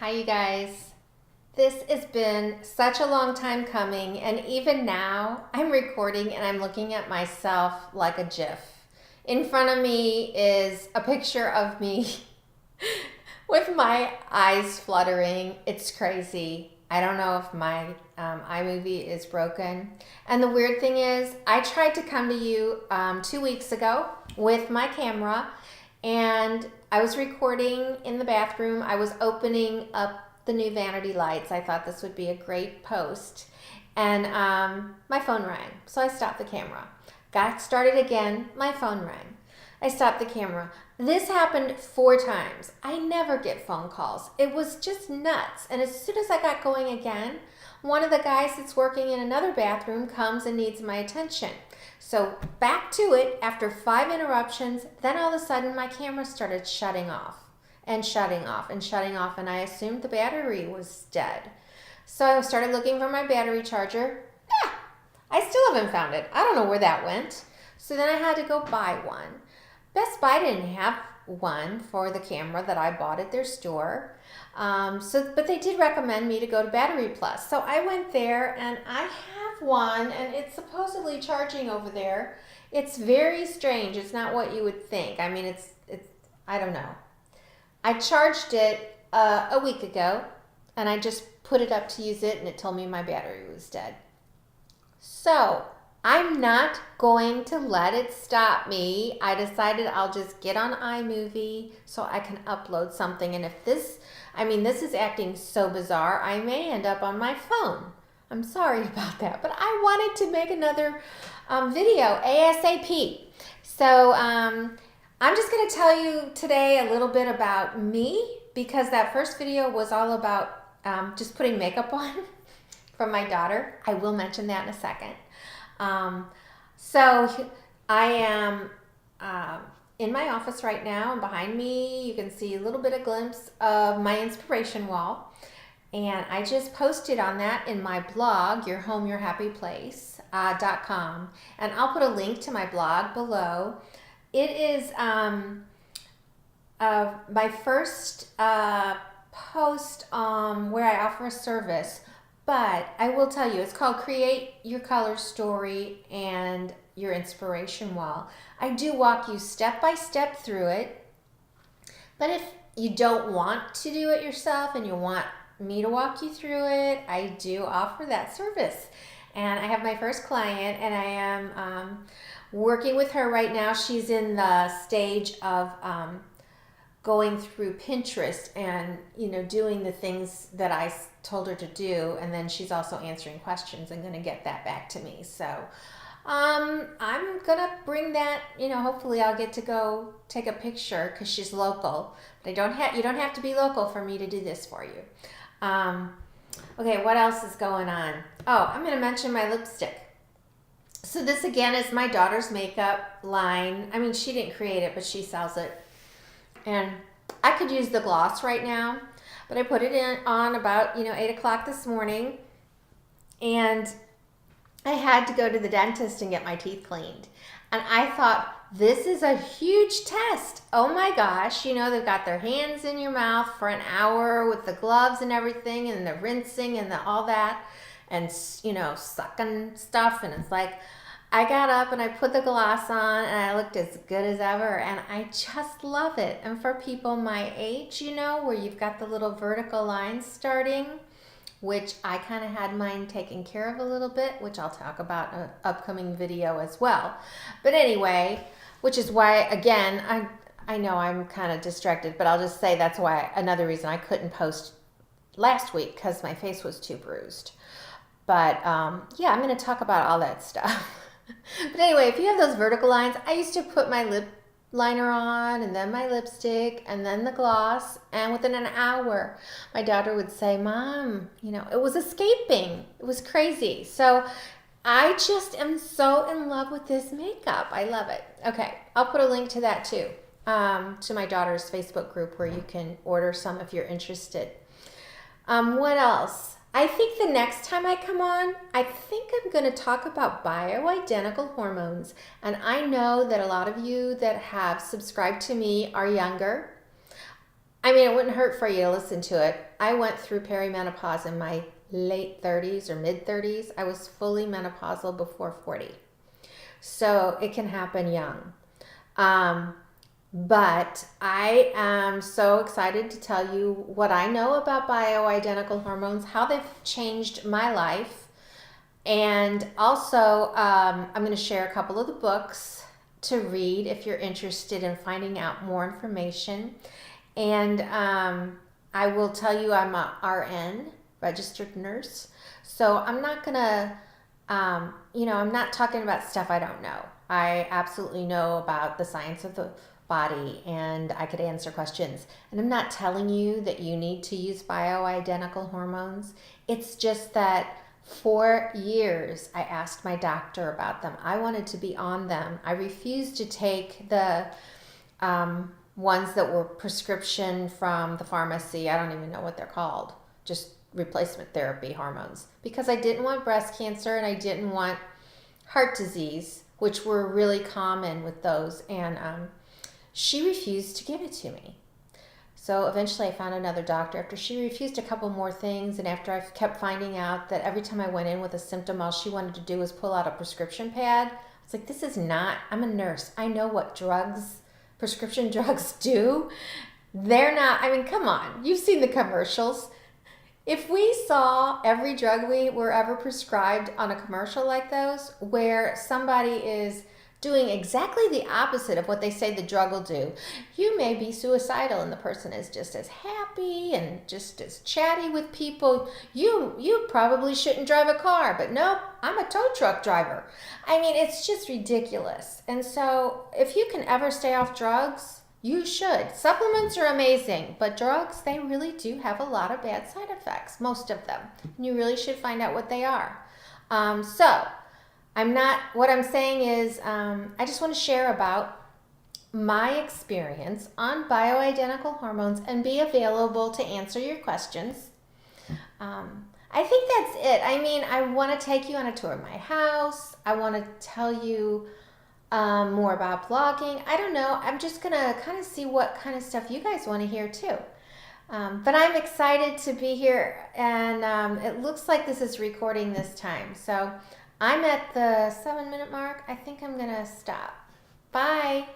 Hi, you guys. This has been such a long time coming, and even now I'm recording and I'm looking at myself like a GIF. In front of me is a picture of me with my eyes fluttering. It's crazy. I don't know if my iMovie is broken. And the weird thing is, I tried to come to you 2 weeks ago with my camera, and I was recording in the bathroom. I was opening up the new vanity lights. I thought this would be a great post. And my phone rang. So I stopped the camera. Got started again. My phone rang. I stopped the camera. This happened 4 times. I never get phone calls. It was just nuts. And as soon as I got going again, one of the guys that's working in another bathroom comes and needs my attention. So back to it after 5 interruptions, then all of a sudden my camera started shutting off and shutting off and shutting off, and I assumed the battery was dead. So I started looking for my battery charger. I still haven't found it. I don't know where that went. So then I had to go buy one. Best Buy didn't have one for the camera that I bought at their store. But they did recommend me to go to Battery Plus. So I went there and I have one, and it's supposedly charging over there. It's very strange. It's not what you would think. I mean, it's I don't know. I charged it a week ago, and I just put it up to use it, and it told me my battery was dead. So I'm not going to let it stop me. I decided I'll just get on iMovie so I can upload something. And if this is acting so bizarre, I may end up on my phone. I'm sorry about that, but I wanted to make another video ASAP. So I'm just going to tell you today a little bit about me, because that first video was all about just putting makeup on from my daughter. I will mention that in a second. So I am in my office right now, and behind me you can see a little bit of glimpse of my inspiration wall. And I just posted on that in my blog, yourhomeyourhappyplace.com. And I'll put a link to my blog below. It is my first post where I offer a service. But I will tell you, it's called Create Your Color Story and Your Inspiration Wall. I do walk you step by step through it. But if you don't want to do it yourself and you want me to walk you through it, I do offer that service. And I have my first client, and I am working with her right now. She's in the stage of going through Pinterest and doing the things that I told her to do, and then she's also answering questions and going to get that back to me. So I'm gonna bring that. Hopefully I'll get to go take a picture because she's local. But you don't have to be local for me to do this for you. Okay, what else is going on? Oh, I'm going to mention my lipstick. So this again is my daughter's makeup line. I mean, she didn't create it, but she sells it. And I could use the gloss right now, but I put it on about 8 o'clock this morning, and I had to go to the dentist and get my teeth cleaned. And I thought, this is a huge test. Oh my gosh, they've got their hands in your mouth for an hour with the gloves and everything, and the rinsing and all that, and sucking stuff. And it's like, I got up and I put the gloss on, and I looked as good as ever, and I just love it. And for people my age, where you've got the little vertical lines starting, which I kind of had mine taken care of a little bit, which I'll talk about in an upcoming video as well. But anyway, which is why, again, I know I'm kind of distracted, but I'll just say that's why another reason I couldn't post last week, because my face was too bruised. But yeah, I'm going to talk about all that stuff. But anyway, if you have those vertical lines, I used to put my lip liner on, and then my lipstick, and then the gloss, and within an hour my daughter would say, "Mom, it was escaping." It was crazy. So I just am so in love with this makeup. I love it. Okay, I'll put a link to that too, to my daughter's Facebook group where you can order some if you're interested. What else? I think the next time I come on, I think I'm going to talk about bioidentical hormones. And I know that a lot of you that have subscribed to me are younger. I mean, it wouldn't hurt for you to listen to it. I went through perimenopause in my late 30s or mid 30s. I was fully menopausal before 40. So it can happen young. But I am so excited to tell you what I know about bioidentical hormones, how they've changed my life. And also, I'm going to share a couple of the books to read if you're interested in finding out more information. And I will tell you I'm a RN, registered nurse. So I'm not going to, I'm not talking about stuff I don't know. I absolutely know about the science of the body and I could answer questions. And I'm not telling you that you need to use bioidentical hormones. It's just that for years I asked my doctor about them. I wanted to be on them. I refused to take the ones that were prescription from the pharmacy. I don't even know what they're called. Just replacement therapy hormones. Because I didn't want breast cancer and I didn't want heart disease, which were really common with those. And she refused to give it to me. So eventually I found another doctor after she refused a couple more things, and after I kept finding out that every time I went in with a symptom, all she wanted to do was pull out a prescription pad. I was like, this is not, I'm a nurse. I know what drugs, prescription drugs do. They're not, I mean, come on. You've seen the commercials. If we saw every drug we were ever prescribed on a commercial like those, where somebody is doing exactly the opposite of what they say the drug will do, you may be suicidal and the person is just as happy and just as chatty with people. You probably shouldn't drive a car, but nope, I'm a tow truck driver. I mean, it's just ridiculous. And so if you can ever stay off drugs, you should. Supplements are amazing, but drugs, they really do have a lot of bad side effects, most of them. And you really should find out what they are. What I'm saying is, I just want to share about my experience on bioidentical hormones and be available to answer your questions. I think that's it. I mean, I want to take you on a tour of my house. I want to tell you more about blogging. I don't know. I'm just going to kind of see what kind of stuff you guys want to hear too. But I'm excited to be here, and it looks like this is recording this time. So I'm at the 7-minute mark. I think I'm going to stop. Bye.